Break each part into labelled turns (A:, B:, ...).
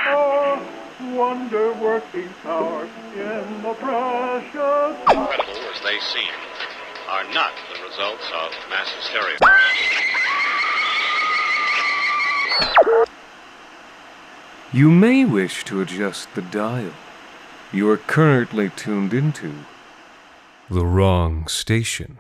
A: a wonder-working power in the precious.
B: Incredible as they seem, are not the results of mass hysteria.
C: You may wish to adjust the dial. You are currently tuned into the wrong station.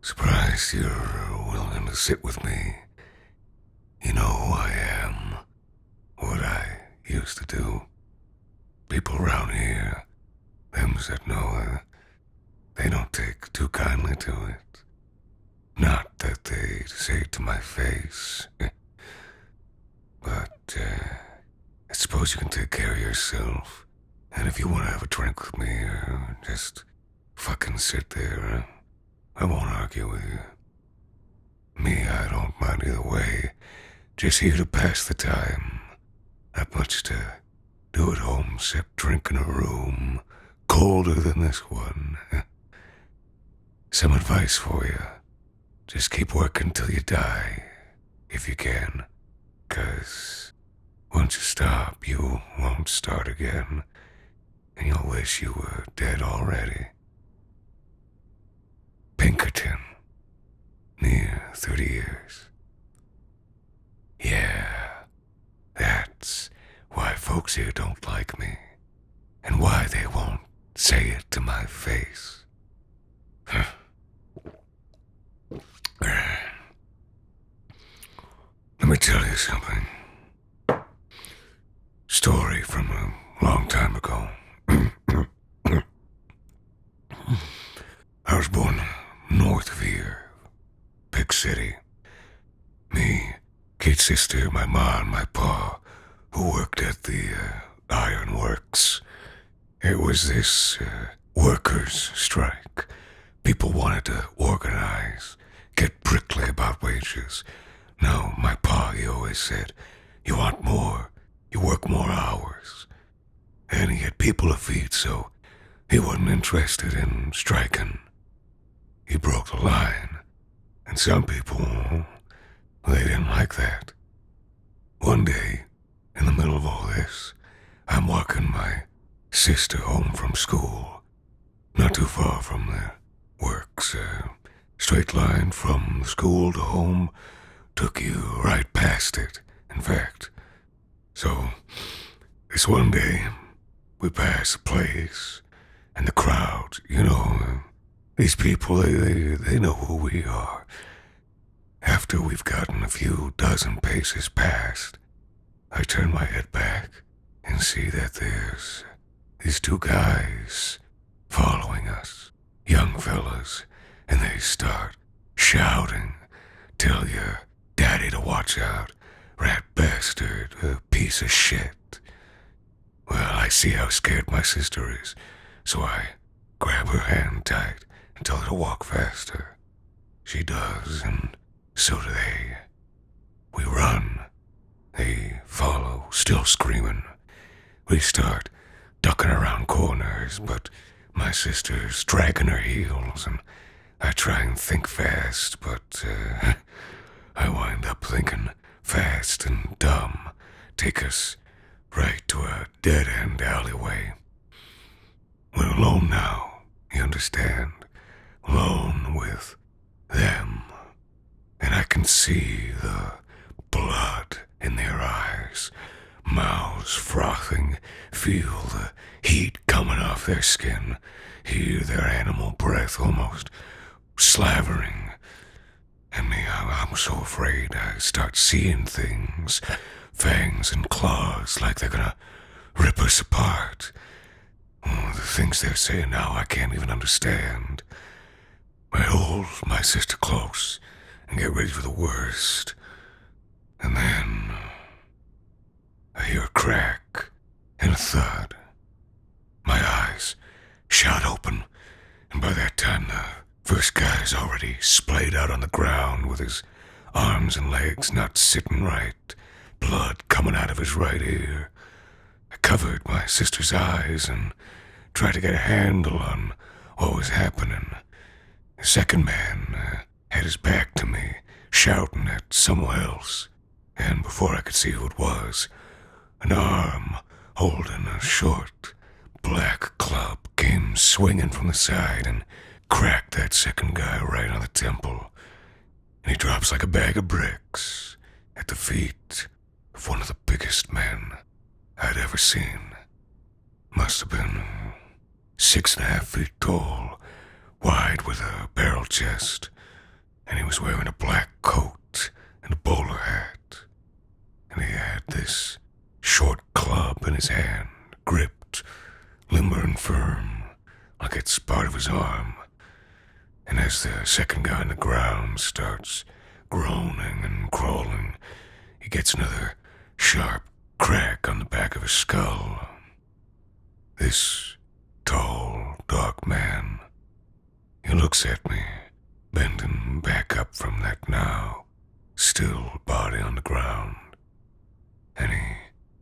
D: Surprised you're willing to sit with me. You know who I am, what I used to do. People around here, thems that know, they don't take too kindly to it. Not that they say it to my face, but I suppose you can take care of yourself. And if you want to have a drink with me, just fucking sit there. I won't argue with you. Me, I don't mind either way. Just here to pass the time. Not much to do at home except drink in a room colder than this one. Some advice for you. Just keep working till you die, if you can. 'Cause once you stop, you won't start again. And you'll wish you were dead already. Pinkerton. Near 30 years. Yeah, that's why folks here don't like me. And why they won't say it to my face. Let me tell you something. Story from a long time ago. I was born north of here. Big city. Me, kid sister, my ma and my pa, who worked at the iron works. It was this workers' strike. People wanted to organize, get prickly about wages. Now, my pa, he always said, you want more, you work more hours. And he had people to feed, so he wasn't interested in striking. He broke the line, and some people, they didn't like that. One day, in the middle of all this, I'm walking my sister home from school, not too far from the works. Straight line from the school to home took you right past it, in fact. So, this one day, we passed a place, and the crowd, these people, they know who we are. After we've gotten a few dozen paces past, I turn my head back and see that there's these two guys following us, young fellas, and they start shouting, tell your daddy to watch out, rat bastard, a piece of shit. Well, I see how scared my sister is, so I grab her hand tight and tell her to walk faster. She does, and so do they. We run. They follow, still screaming. We start ducking around corners, but my sister's dragging her heels, and I try and think fast, but I wind up thinking fast and dumb. Take us right to a dead-end alleyway. We're alone now, you understand? Alone with them. And I can see the blood in their eyes, mouths frothing, feel the heat coming off their skin, hear their animal breath almost slavering. And I was so afraid I start seeing things, fangs and claws, like they're gonna rip us apart. Oh, the things they're saying now I can't even understand. I hold my sister close and get ready for the worst. And then I hear a crack and a thud. My eyes shot open, and by that time the first guy's already splayed out on the ground with his arms and legs not sitting right, blood coming out of his right ear. I covered my sister's eyes and tried to get a handle on what was happening. The second man had his back to me, shouting at someone else, and before I could see who it was, an arm holding a short, black club came swinging from the side and cracked that second guy right on the temple, and he drops like a bag of bricks at the feet of one of the biggest men I'd ever seen. Must have been 6.5 feet tall, wide with a barrel chest, and he was wearing a black coat and a bowler hat, and he had this short club in his hand, gripped, limber and firm, like it's part of his arm. And as the second guy on the ground starts groaning and crawling, he gets another sharp crack on the back of his skull. This tall, dark man, he looks at me, bending back up from that now still body on the ground, and he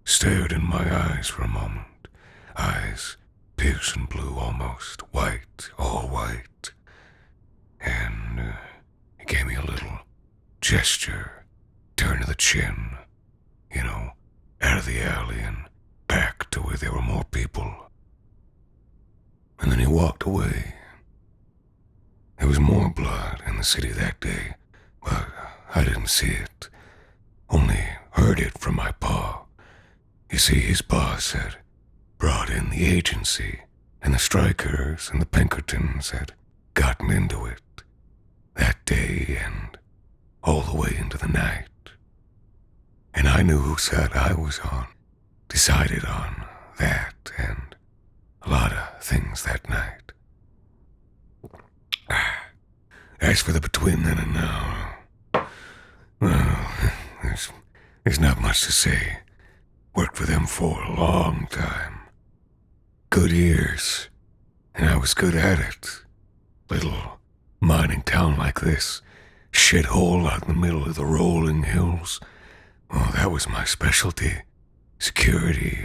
D: stared in my eyes for a moment, eyes piercing blue, almost white, all white, and he gave me a little gesture, turn of the chin, out of the alley and back to where there were more people. And then he walked away. There was more blood in the city that day, but I didn't see it, only heard it from my pa. You see, his boss had brought in the agency, and the strikers and the Pinkertons had gotten into it that day and all the way into the night. And I knew whose side I was on, decided on that and a lot of things that night. As for the between then and now, well, there's not much to say. Worked for them for a long time. Good years, and I was good at it. Little mining town like this, shithole out in the middle of the rolling hills. Oh, that was my specialty. Security,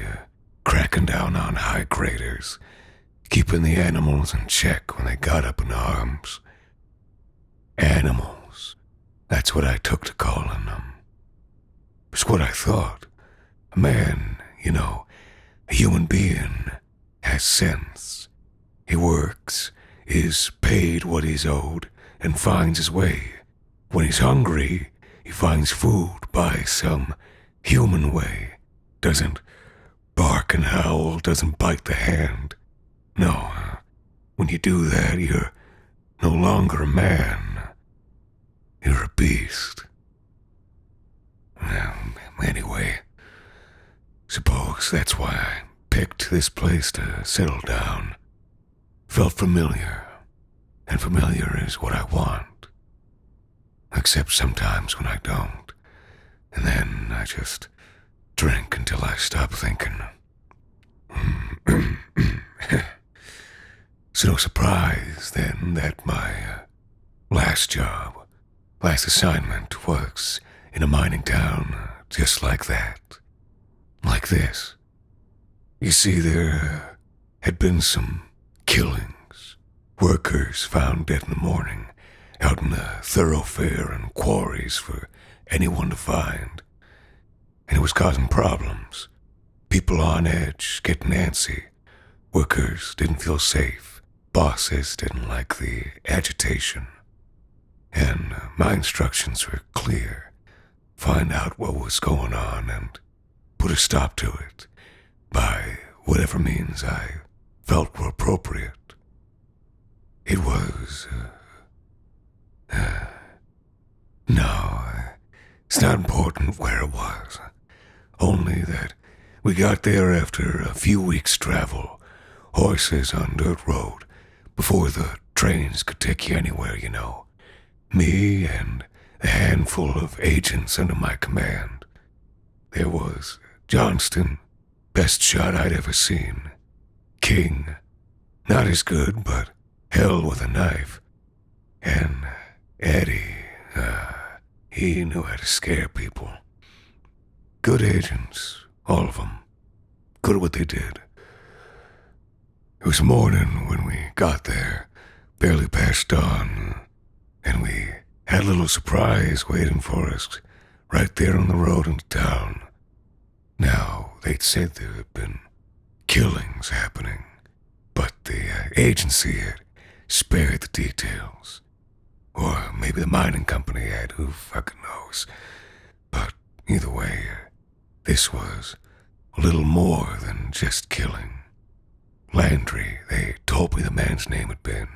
D: cracking down on high graders, keeping the animals in check when they got up in arms. Animals, that's what I took to calling them. It's what I thought. A man, a human being, has sense. He works, is paid what he's owed, and finds his way. When he's hungry, he finds food by some human way. Doesn't bark and howl, doesn't bite the hand. No, when you do that, you're no longer a man. You're a beast. Anyway, suppose that's why I picked this place to settle down. Felt familiar, and familiar is what I want. Except sometimes when I don't, and then I just drink until I stop thinking. It's no surprise, then, that my last assignment was in a mining town just like that. Like this. You see, there had been some killings. Workers found dead in the morning, out in the thoroughfare and quarries for anyone to find. And it was causing problems. People on edge, getting antsy. Workers didn't feel safe. Bosses didn't like the agitation. And my instructions were clear. Find out what was going on and put a stop to it by whatever means I felt were appropriate. It was It's not important where it was. Only that we got there after a few weeks' travel. Horses on dirt road. Before the trains could take you anywhere, you know. Me and a handful of agents under my command. There was Johnston, best shot I'd ever seen. King, not as good, but hell with a knife. And Eddie, he knew how to scare people. Good agents, all of them. Good at what they did. It was morning when we got there, barely past dawn, and we had a little surprise waiting for us right there on the road into town. Now, they'd said there had been killings happening, but the agency had spared the details. Or maybe the mining company had, who fucking knows. But either way, this was a little more than just killing. Landry, they told me the man's name had been.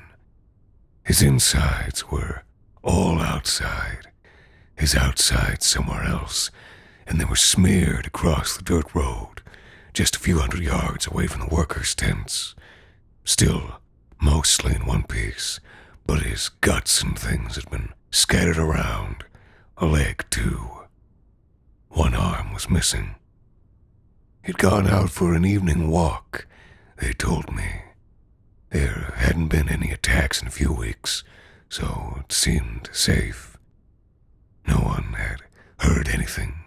D: His insides were all outside, his outsides somewhere else, and they were smeared across the dirt road, just a few hundred yards away from the workers' tents. Still, mostly in one piece, but his guts and things had been scattered around, a leg too. One arm was missing. He'd gone out for an evening walk, they told me. There hadn't been any attacks in a few weeks, so it seemed safe. No one had heard anything,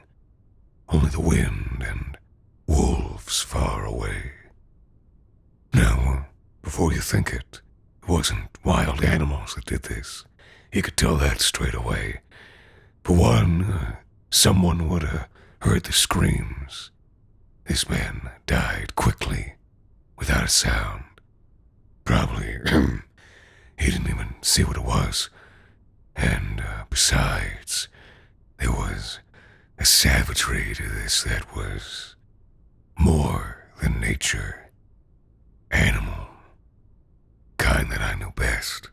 D: only the wind and wolves far away. Now, before you think it wasn't wild animals that did this. You could tell that straight away. For one, someone would have heard the screams. This man died quickly, without a sound. Probably, he didn't even see what it was. And besides, there was a savagery to this that was more than nature. Animal. Kind that I knew best.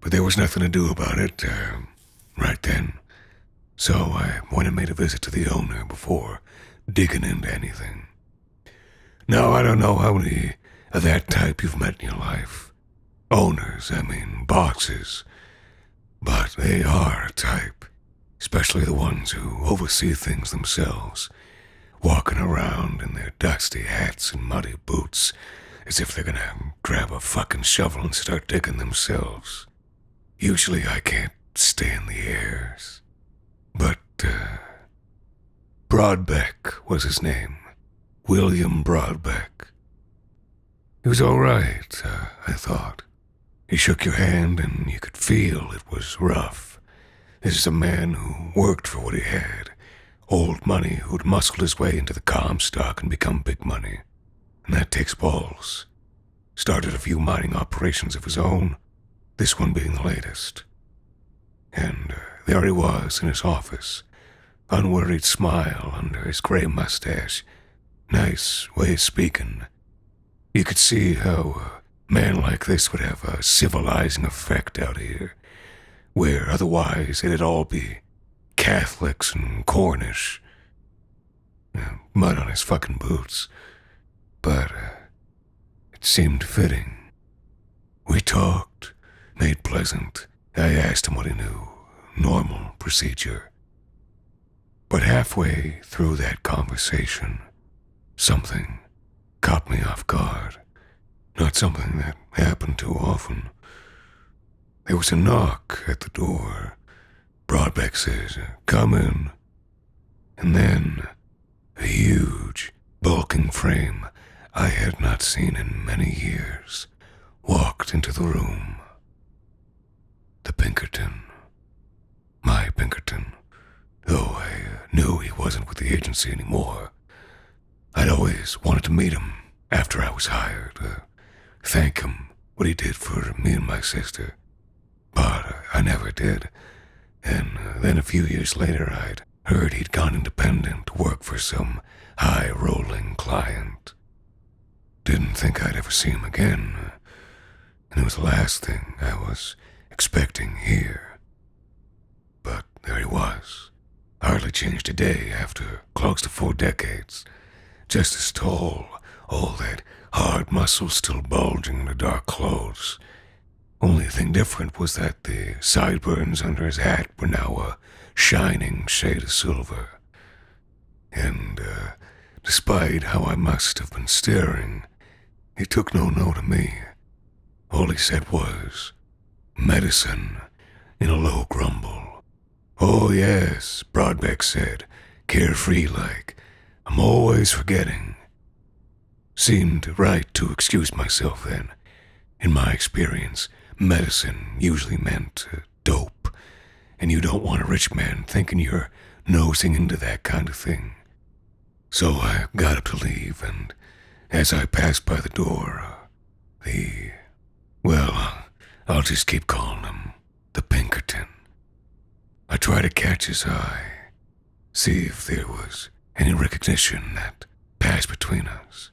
D: But there was nothing to do about it right then. So I went and made a visit to the owner before digging into anything. Now, I don't know how many of that type you've met in your life. Owners, I mean bosses. But they are a type, especially the ones who oversee things themselves, walking around in their dusty hats and muddy boots as if they're gonna grab a fucking shovel and start digging themselves. Usually I can't stand the airs. But, Broadbeck was his name. William Broadbeck. He was all right, I thought. He shook your hand and you could feel it was rough. This is a man who worked for what he had. Old money who'd muscled his way into the Comstock and become big money. And that takes balls. Started a few mining operations of his own, this one being the latest. And there he was in his office, unworried smile under his gray mustache. Nice way of speaking. You could see how a man like this would have a civilizing effect out here, where otherwise it'd all be Catholics and Cornish. Mud on his fucking boots. But it seemed fitting. We talked, made pleasant. I asked him what he knew. Normal procedure. But halfway through that conversation, something caught me off guard. Not something that happened too often. There was a knock at the door. Broadbeck says, "Come in." And then a huge, bulking frame I had not seen in many years walked into the room. The Pinkerton. My Pinkerton. Though I knew he wasn't with the agency anymore. I'd always wanted to meet him after I was hired. Thank him what he did for me and my sister. But I never did. And then a few years later I'd heard he'd gone independent to work for some high-rolling client. Didn't think I'd ever see him again. And it was the last thing I was expecting here. there he was, hardly changed a day after close to 4 decades. Just as tall, all that hard muscle still bulging in the dark clothes. Only thing different was that the sideburns under his hat were now a shining shade of silver. And, despite how I must have been staring, he took no note of me. All he said was, "Medicine," in a low grumble. "Oh yes," Broadbeck said, carefree-like. "I'm always forgetting." Seemed right to excuse myself then. In my experience, medicine usually meant dope, and you don't want a rich man thinking you're nosing into that kind of thing. So I got up to leave, and as I passed by the door, I'll just keep calling him the Pinkerton. I tried to catch his eye, see if there was any recognition that passed between us.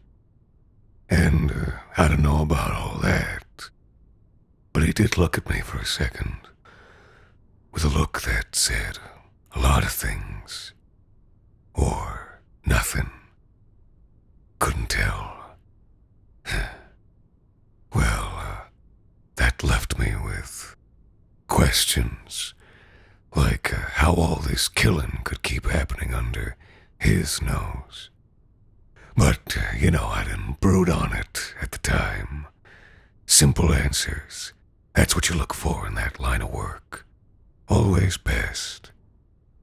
D: And I don't know about all that, but he did look at me for a second, with a look that said a lot of things, or nothing. Couldn't tell. That left me with questions, like how all this killing could keep happening under his nose. But, I didn't brood on it at the time. Simple answers, that's what you look for in that line of work. Always best,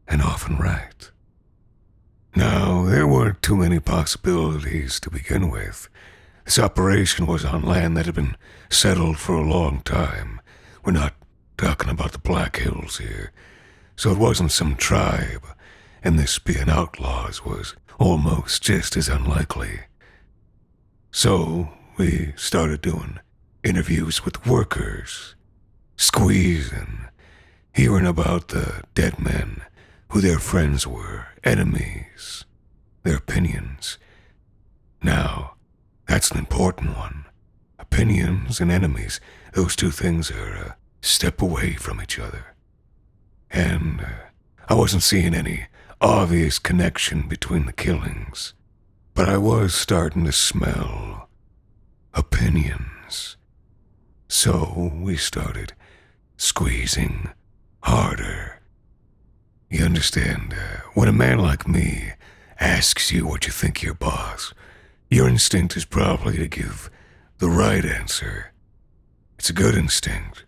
D: and often right. Now, there weren't too many possibilities to begin with. This operation was on land that had been settled for a long time. We're not talking about the Black Hills here. So it wasn't some tribe, and this being outlaws was almost just as unlikely. So we started doing interviews with workers, squeezing, hearing about the dead men, who their friends were, enemies, their opinions. Now, that's an important one. Opinions and enemies, those two things are a step away from each other. And I wasn't seeing any obvious connection between the killings, but I was starting to smell opinions. So we started squeezing harder. You understand, when a man like me asks you what you think of your boss, your instinct is probably to give the right answer. It's a good instinct,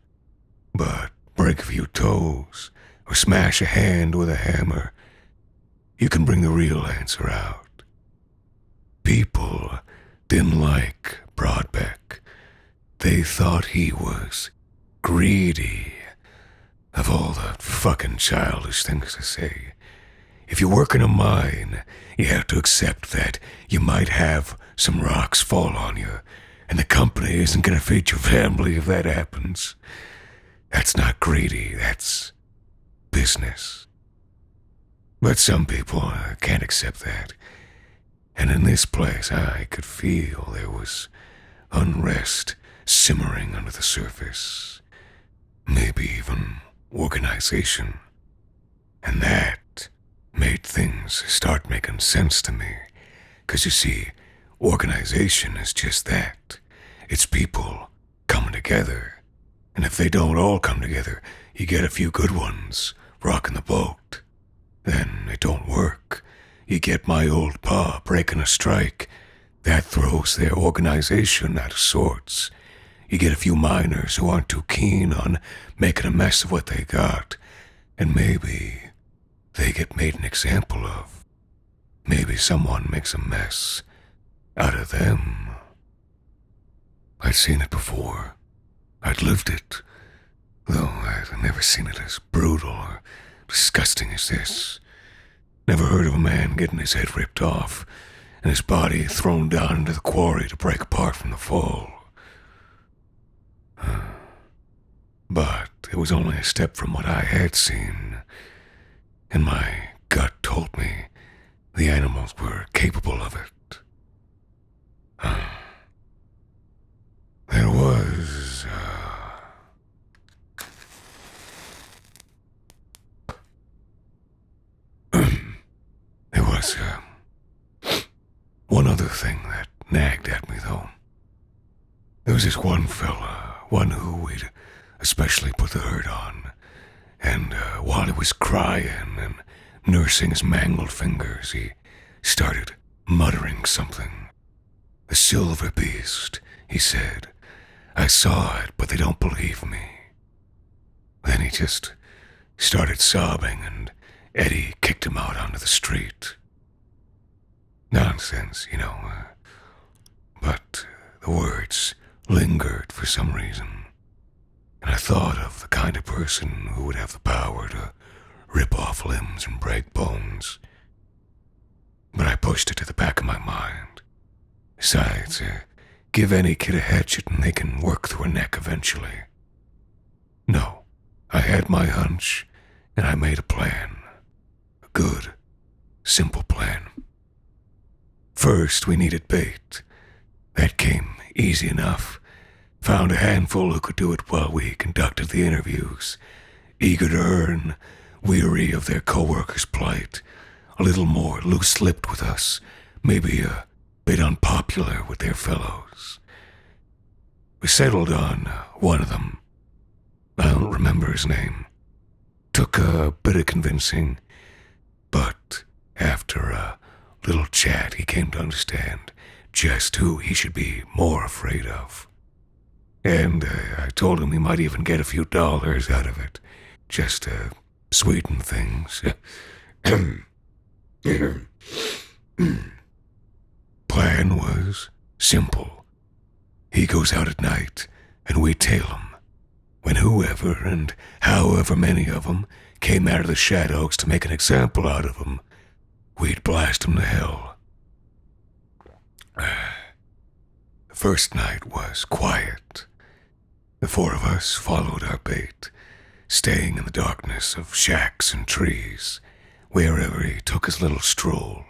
D: but break a few toes or smash a hand with a hammer, you can bring the real answer out. People didn't like Broadbeck. They thought he was greedy. Of all the fucking childish things to say. If you work in a mine, you have to accept that you might have some rocks fall on you, and the company isn't gonna feed your family if that happens. That's not greedy, that's business. But some people can't accept that. And in this place, I could feel there was unrest simmering under the surface. Maybe even organization. And that made things start making sense to me. 'Cause you see, organization is just that. It's people coming together. And if they don't all come together, you get a few good ones rocking the boat. Then it don't work. You get my old pa breaking a strike. That throws their organization out of sorts. You get a few miners who aren't too keen on making a mess of what they got. And maybe they get made an example of. Maybe someone makes a mess out of them. I'd seen it before. I'd lived it. Though I'd never seen it as brutal or disgusting as this. Never heard of a man getting his head ripped off and his body thrown down into the quarry to break apart from the fall. But it was only a step from what I had seen, and my gut told me the animals were capable of it. There was thing that nagged at me, though. There was this one fella, one who we'd especially put the hurt on, and while he was crying and nursing his mangled fingers, he started muttering something. "The silver beast," he said. "I saw it, but they don't believe me." Then he just started sobbing, and Eddie kicked him out onto the street. Nonsense, but the words lingered for some reason, and I thought of the kind of person who would have the power to rip off limbs and break bones. But I pushed it to the back of my mind. Besides, give any kid a hatchet and they can work through a neck eventually. No, I had my hunch, and I made a plan. A good, simple plan. First, we needed bait. That came easy enough. Found a handful who could do it while we conducted the interviews, eager to earn, weary of their co-workers' plight, a little more loose-lipped with us, maybe a bit unpopular with their fellows. We settled on one of them. I don't remember his name. Took a bit of convincing, but after a little chat, he came to understand just who he should be more afraid of. And I told him he might even get a few dollars out of it, just to sweeten things. Plan was simple. He goes out at night, and we tail him. When whoever and however many of them came out of the shadows to make an example out of him, we'd blast him to hell. The first night was quiet. The four of us followed our bait, staying in the darkness of shacks and trees, wherever he took his little stroll.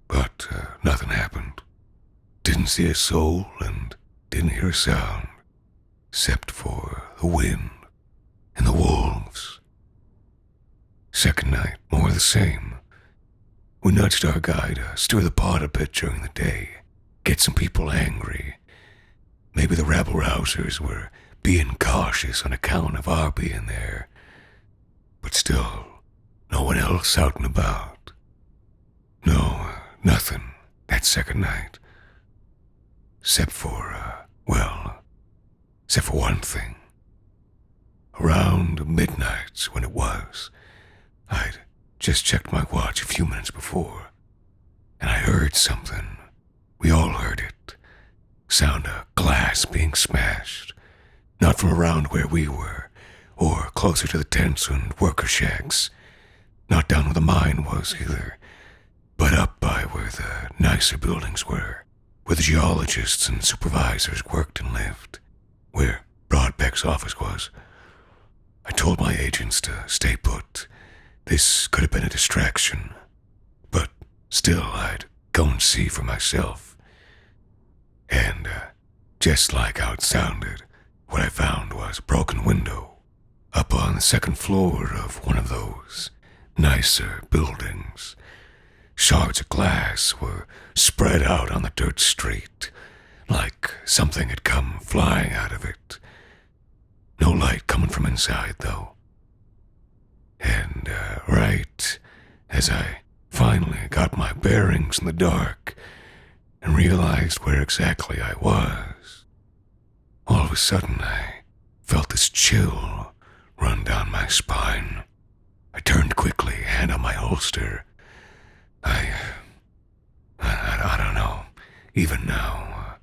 D: But nothing happened. Didn't see a soul and didn't hear a sound, except for the wind and the wolves. Second night, more the same. We nudged our guy to stir the pot a bit during the day, get some people angry. Maybe the rabble-rousers were being cautious on account of our being there. But still, no one else out and about. No, nothing that second night. Except for one thing. Around midnight, when it was, I'd just checked my watch a few minutes before, and I heard something. We all heard it. Sound of glass being smashed. Not from around where we were, or closer to the tents and worker shacks. Not down where the mine was either, but up by where the nicer buildings were, where the geologists and supervisors worked and lived, where Broadbeck's office was. I told my agents to stay put. This could have been a distraction, but still I'd go and see for myself. And just like how it sounded, what I found was a broken window up on the second floor of one of those nicer buildings. Shards of glass were spread out on the dirt street, like something had come flying out of it. No light coming from inside, though. And right as I finally got my bearings in the dark and realized where exactly I was, all of a sudden I felt this chill run down my spine. I turned quickly, hand on my holster. I don't know, even now.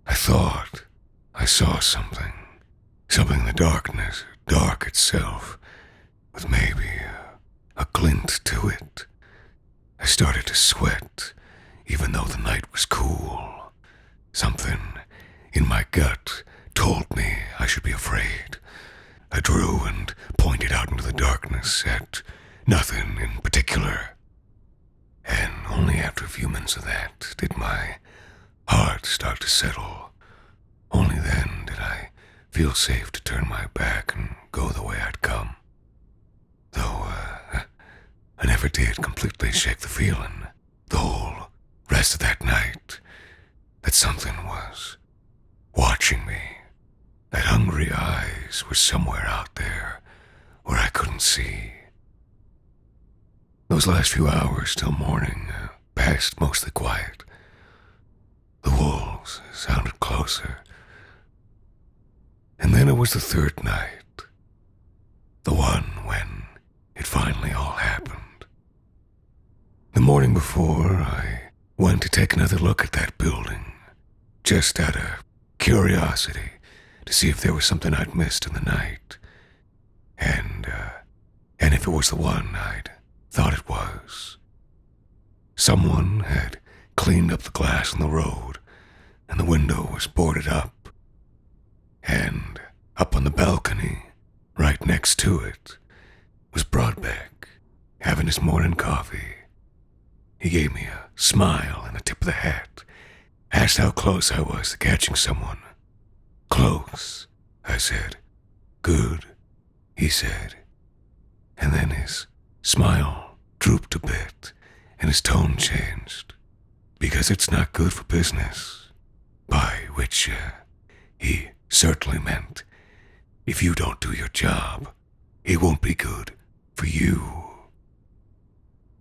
D: I thought I saw something in the darkness, dark itself, with maybe a glint to it. I started to sweat, even though the night was cool. Something in my gut told me I should be afraid. I drew and pointed out into the darkness at nothing in particular. And only after a few minutes of that did my heart start to settle. Only then did I feel safe to turn my back and go the way I'd come. Though I never did completely shake the feeling. The whole realized that night that something was watching me. That hungry eyes were somewhere out there where I couldn't see. Those last few hours till morning passed mostly quiet. The wolves sounded closer. And then it was the third night, the one when it finally all happened. The morning before, I went to take another look at that building, just out of curiosity to see if there was something I'd missed in the night. And if it was the one I'd thought it was. Someone had cleaned up the glass on the road, and the window was boarded up. And up on the balcony, right next to it, was Broadbeck, having his morning coffee. He gave me a smile and a tip of the hat, asked how close I was to catching someone. Close, I said. Good, he said. And then his smile drooped a bit, and his tone changed. Because it's not good for business. By which, he certainly meant, if you don't do your job, it won't be good for you.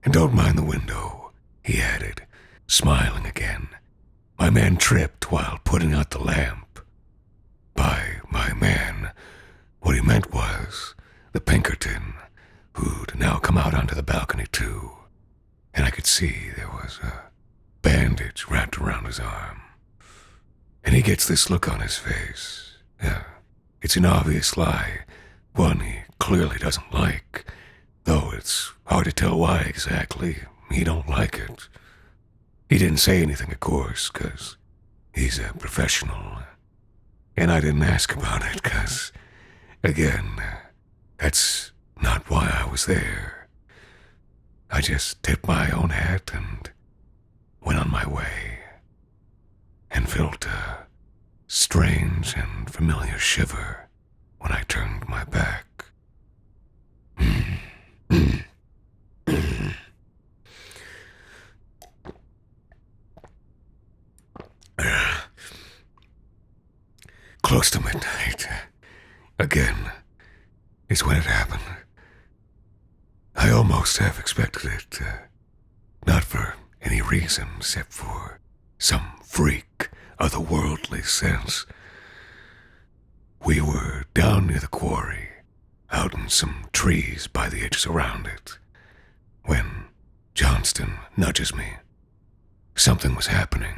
D: And don't mind the window, he added, smiling again. My man tripped while putting out the lamp. By my man, what he meant was the Pinkerton, who'd now come out onto the balcony too, and I could see there was a bandage wrapped around his arm. And he gets this look on his face. Yeah, it's an obvious lie, one he clearly doesn't like, though it's hard to tell why exactly he don't like it. He didn't say anything, of course, 'cause he's a professional. And I didn't ask about it, 'cause, again, that's not why I was there. I just tipped my own hat and went on my way, and felt a strange and familiar shiver when I turned my back. Close to midnight, again, is when it happened. I almost half expected it, not for any reason except for some freak otherworldly sense. We were down near the quarry, out in some trees by the edges around it, when Johnston nudges me. Something was happening.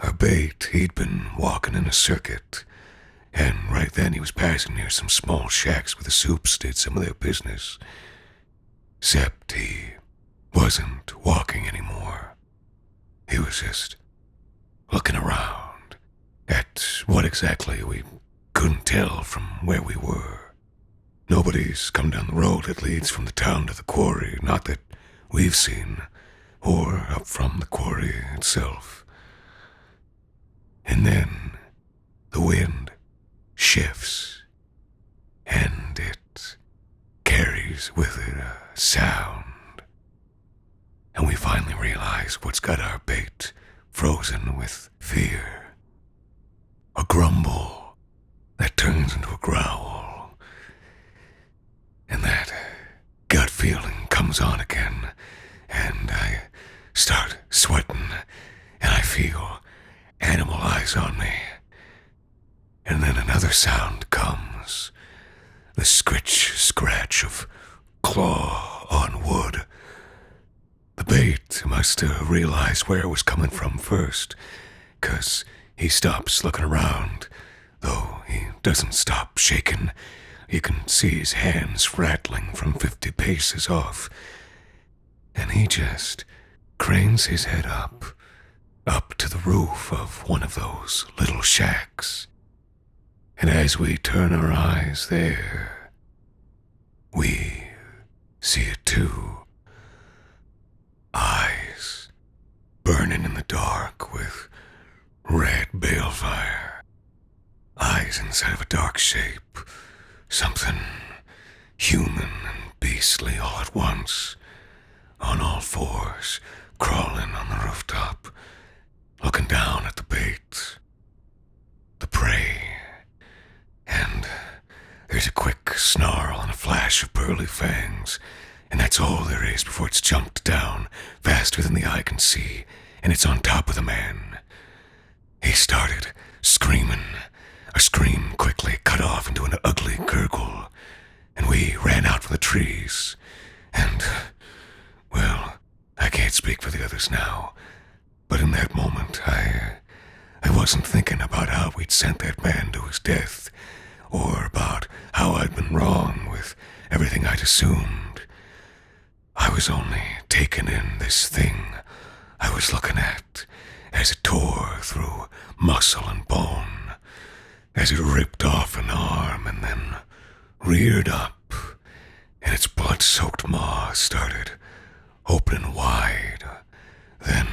D: Our bait, he'd been walking in a circuit, and right then he was passing near some small shacks where the Soups did some of their business. Except he wasn't walking anymore. He was just looking around at what exactly we couldn't tell from where we were. Nobody's come down the road that leads from the town to the quarry, not that we've seen, or up from the quarry itself. And then the wind shifts, and it carries with it a sound. And we finally realize what's got our bait frozen with fear. A grumble that turns into a growl. And that gut feeling comes on again, and I start sweating, and I feel animal eyes on me. And then another sound comes, the scratch of claw on wood. The bait must have realized where it was coming from first, 'cause he stops looking around, though he doesn't stop shaking. You can see his hands rattling from 50 paces off, and he just cranes his head up to the roof of one of those little shacks. And as we turn our eyes there, we see it too. Eyes burning in the dark with red balefire. Eyes inside of a dark shape. Something human and beastly all at once. On all fours, crawling on the rooftop, looking down at the bait, the prey, and there's a quick snarl and a flash of pearly fangs, and that's all there is before it's jumped down faster than the eye can see, and it's on top of the man. He started screaming, a scream quickly cut off into an ugly gurgle, and we ran out from the trees, and, well, I can't speak for the others now, but in that moment I wasn't thinking about how we'd sent that man to his death, or about how I'd been wrong with everything I'd assumed. I was only taking in this thing I was looking at as it tore through muscle and bone, as it ripped off an arm and then reared up, and its blood-soaked maw started opening wide, then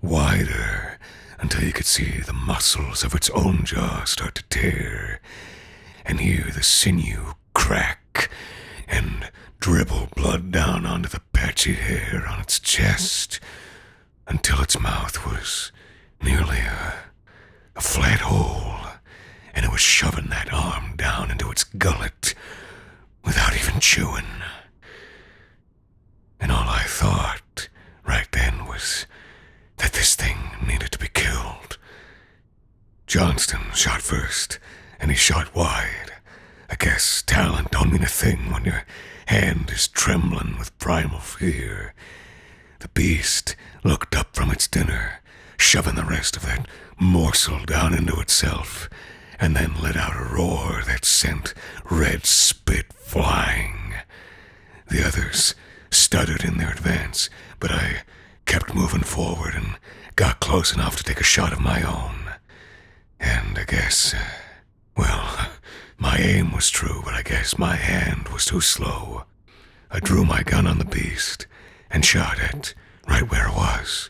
D: wider, until you could see the muscles of its own jaw start to tear, and hear the sinew crack and dribble blood down onto the patchy hair on its chest, until its mouth was nearly a flat hole, and it was shoving that arm down into its gullet without even chewing. And all I thought right then was that this thing needed to be killed. Johnston shot first, and he shot wide. I guess talent don't mean a thing when your hand is trembling with primal fear. The beast looked up from its dinner, shoving the rest of that morsel down into itself, and then let out a roar that sent red spit flying. The others stuttered in their advance, but I kept moving forward and got close enough to take a shot of my own. And I guess, well, my aim was true, but I guess my hand was too slow. I drew my gun on the beast and shot it right where it was,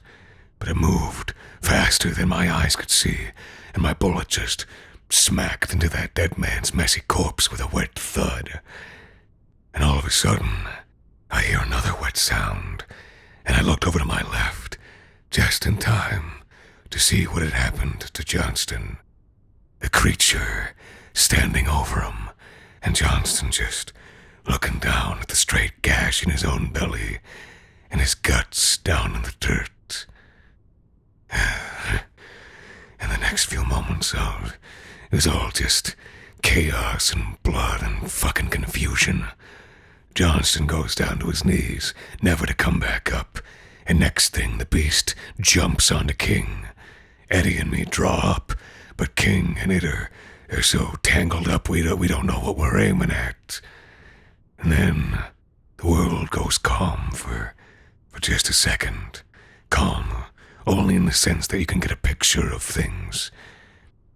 D: but it moved faster than my eyes could see, and my bullet just smacked into that dead man's messy corpse with a wet thud. And all of a sudden, I hear another wet sound, and I looked over to my left, just in time to see what had happened to Johnston. The creature standing over him, and Johnston just looking down at the straight gash in his own belly, and his guts down in the dirt. And the next few moments, it was all just chaos and blood and fucking confusion. Johnston goes down to his knees, never to come back up, and next thing the beast jumps onto King. Eddie and me draw up, but King and it are so tangled up we don't know what we're aiming at. And then the world goes calm for just a second. Calm only in the sense that you can get a picture of things.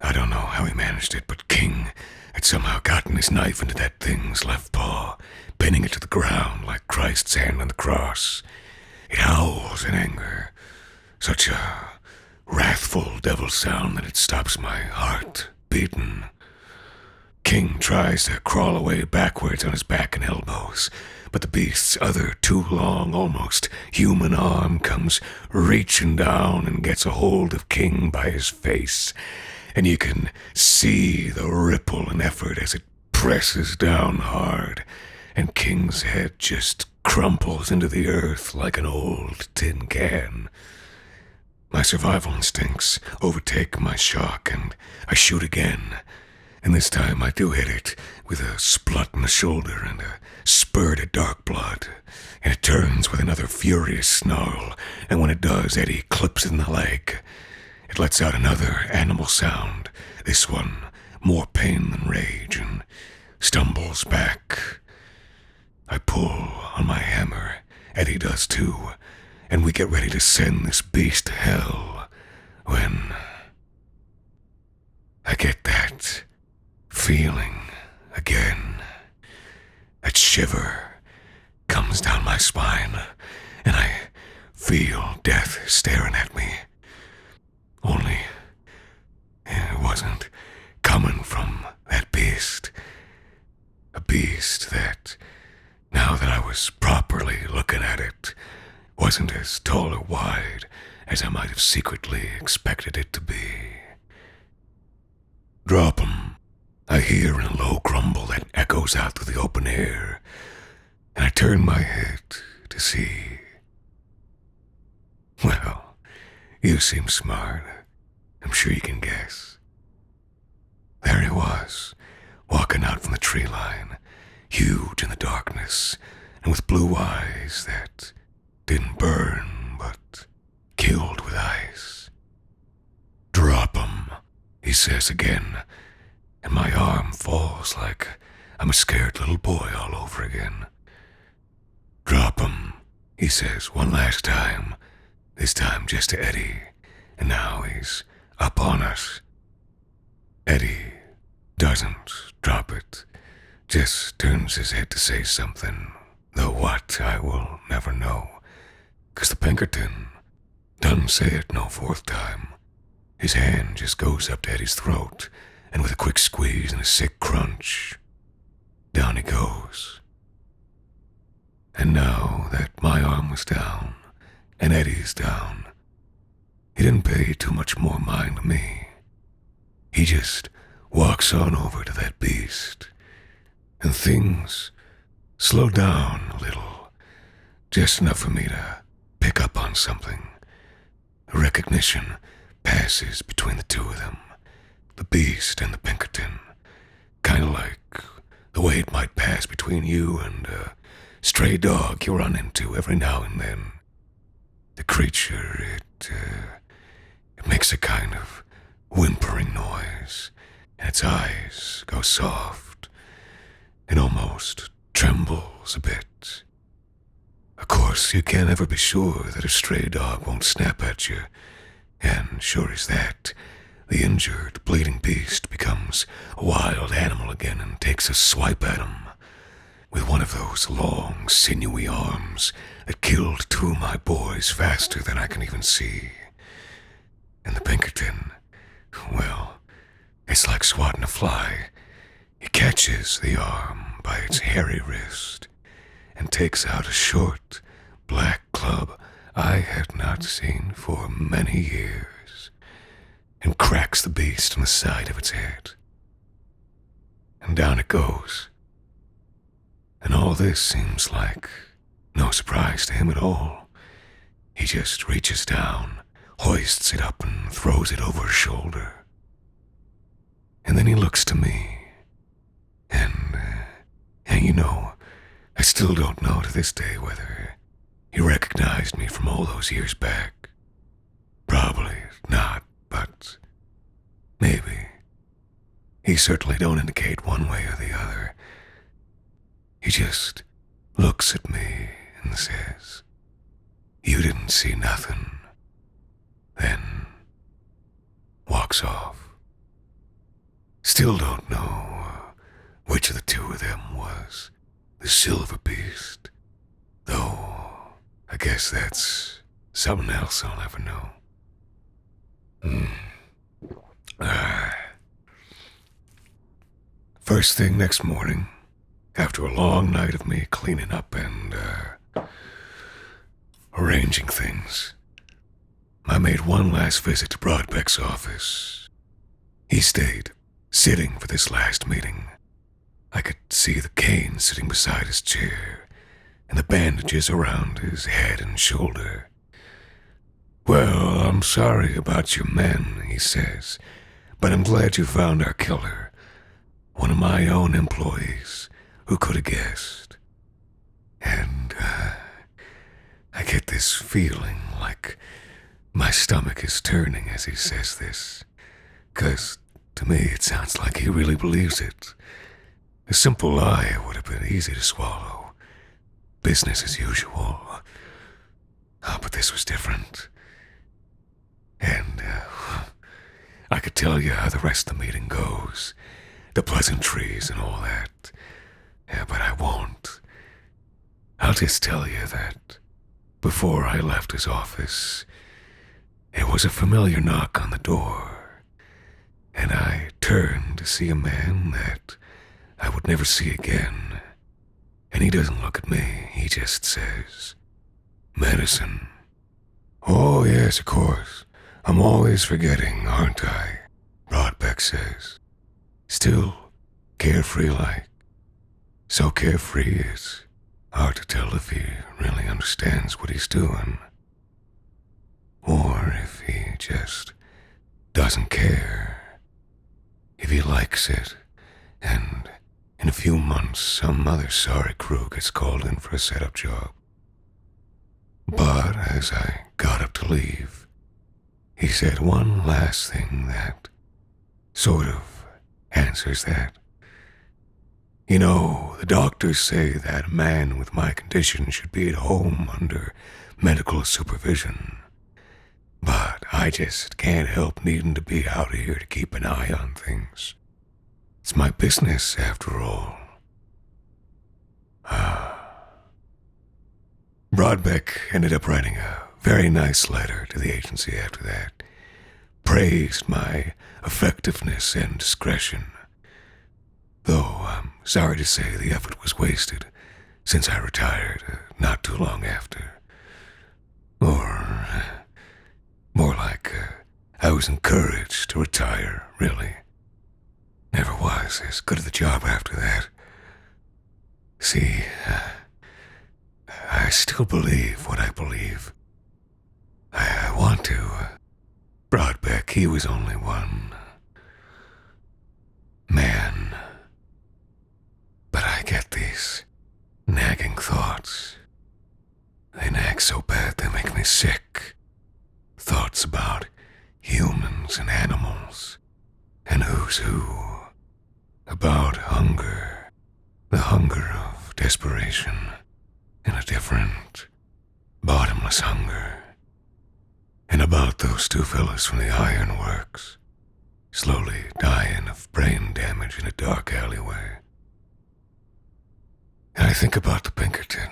D: I don't know how he managed it, but King had somehow gotten his knife into that thing's left paw, pinning it to the ground like Christ's hand on the cross. It howls in anger, such a wrathful devil sound that it stops my heart beating. King tries to crawl away backwards on his back and elbows, but the beast's other too long, almost human arm comes reaching down and gets a hold of King by his face, and you can see the ripple and effort as it presses down hard, and King's head just crumples into the earth like an old tin can. My survival instincts overtake my shock, and I shoot again. And this time I do hit it with a splut in the shoulder and a spurt of dark blood. And it turns with another furious snarl, and when it does, Eddie clips it in the leg. It lets out another animal sound, this one more pain than rage, and stumbles back. I pull on my hammer, Eddie does too, and we get ready to send this beast to hell, when I get that feeling again. That shiver comes down my spine, and I feel death staring at me. Only it wasn't coming from that beast. A beast that, now that I was properly looking at it, wasn't as tall or wide as I might have secretly expected it to be. "Drop 'em," I hear in a low grumble that echoes out through the open air, and I turn my head to see. Well, you seem smart. I'm sure you can guess. There he was, walking out from the tree line, huge in the darkness, and with blue eyes that didn't burn, but killed with ice. "Drop 'em," he says again, and my arm falls like I'm a scared little boy all over again. "Drop 'em," he says one last time, this time just to Eddie, and now he's up on us. Eddie doesn't drop it, just turns his head to say something, though what I will never know, 'cause the Pinkerton doesn't say it no fourth time. His hand just goes up to Eddie's throat, and with a quick squeeze and a sick crunch, down he goes. And now that my arm was down, and Eddie's down, he didn't pay too much more mind to me. He just walks on over to that beast, and things slow down a little, just enough for me to pick up on something. A recognition passes between the two of them, the beast and the Pinkerton, kind of like the way it might pass between you and a stray dog you run into every now and then. The creature, it makes a kind of whimpering noise, and its eyes go soft. It almost trembles a bit. Of course, you can't ever be sure that a stray dog won't snap at you, and sure as that, the injured, bleeding beast becomes a wild animal again and takes a swipe at him with one of those long, sinewy arms that killed two of my boys faster than I can even see. And the Pinkerton, well, it's like swatting a fly. He catches the arm by its hairy wrist and takes out a short, black club I had not seen for many years, and cracks the beast on the side of its head. And down it goes. And all this seems like no surprise to him at all. He just reaches down, hoists it up, and throws it over his shoulder. And then he looks to me, and you know, I still don't know to this day whether he recognized me from all those years back. Probably not, but maybe. He certainly don't indicate one way or the other. He just looks at me and says, "You didn't see nothing," then walks off. Still don't know which of the two of them was the silver beast, though I guess that's something else I'll never know. First thing next morning, after a long night of me cleaning up and arranging things, I made one last visit to Broadbeck's office. He stayed, sitting for this last meeting. I could see the cane sitting beside his chair, and the bandages around his head and shoulder. "Well, I'm sorry about your men," he says, "but I'm glad you found our killer. One of my own employees. Who could have guessed?" And I get this feeling like my stomach is turning as he says this, 'cause to me it sounds like he really believes it. A simple lie would have been easy to swallow. Business as usual. But this was different. And I could tell you how the rest of the meeting goes. The pleasantries and all that. But I won't. I'll just tell you that before I left his office, there was a familiar knock on the door, and I turned to see a man that I would never see again. And he doesn't look at me, he just says, medicine. Oh, yes, of course. I'm always forgetting, aren't I? Broadbeck says. Still carefree-like. So carefree it's hard to tell if he really understands what he's doing. Or if he just doesn't care. If he likes it, and in a few months some other sorry crew gets called in for a setup job. But as I got up to leave, he said one last thing that sort of answers that. You know, the doctors say that a man with my condition should be at home under medical supervision. But I just can't help needing to be out here to keep an eye on things. It's my business, after all. Broadbeck ended up writing a very nice letter to the agency after that. Praised my effectiveness and discretion. Though I'm sorry to say the effort was wasted, since I retired not too long after. Or more like I was encouraged to retire, really. Never was as good at the job after that. See, I still believe what I believe. I want to. Broadbeck, he was only one man. But I get these nagging thoughts. They nag so bad they make me sick. Thoughts about humans and animals, and who's who. About hunger, the hunger of desperation, and a different, bottomless hunger. And about those two fellas from the ironworks, slowly dying of brain damage in a dark alleyway. And I think about the Pinkerton,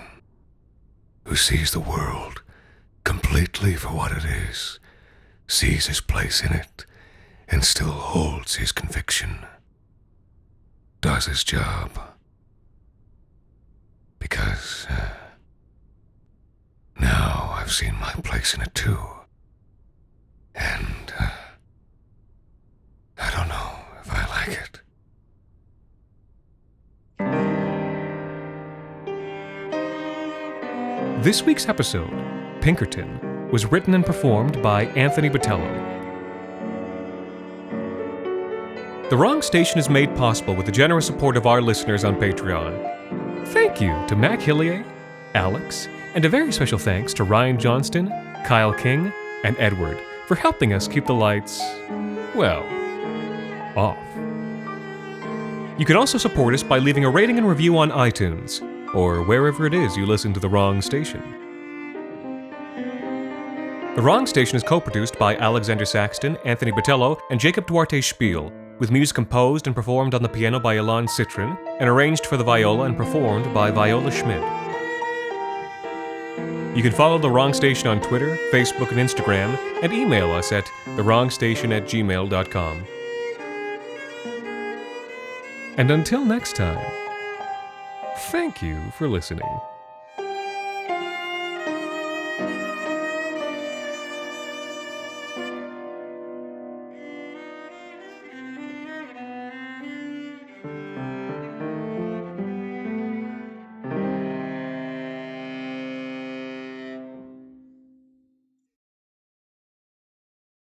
D: who sees the world completely for what it is, sees his place in it, and still holds his conviction. Does his job. Because now I've seen my place in it too. And I don't know if I like it.
C: This week's episode, Pinkerton, was written and performed by Anthony Botello. The Wrong Station is made possible with the generous support of our listeners on Patreon. Thank you to Mac Hillier, Alex, and a very special thanks to Ryan Johnston, Kyle King, and Edward for helping us keep the lights, well, off. You can also support us by leaving a rating and review on iTunes, or wherever it is you listen to The Wrong Station. The Wrong Station is co-produced by Alexander Saxton, Anthony Botello, and Jacob Duarte Spiel, with music composed and performed on the piano by Ilan Citrin, and arranged for the viola and performed by Viola Schmidt. You can follow The Wrong Station on Twitter, Facebook, and Instagram, and email us at thewrongstation@gmail.com. And until next time, thank you for listening.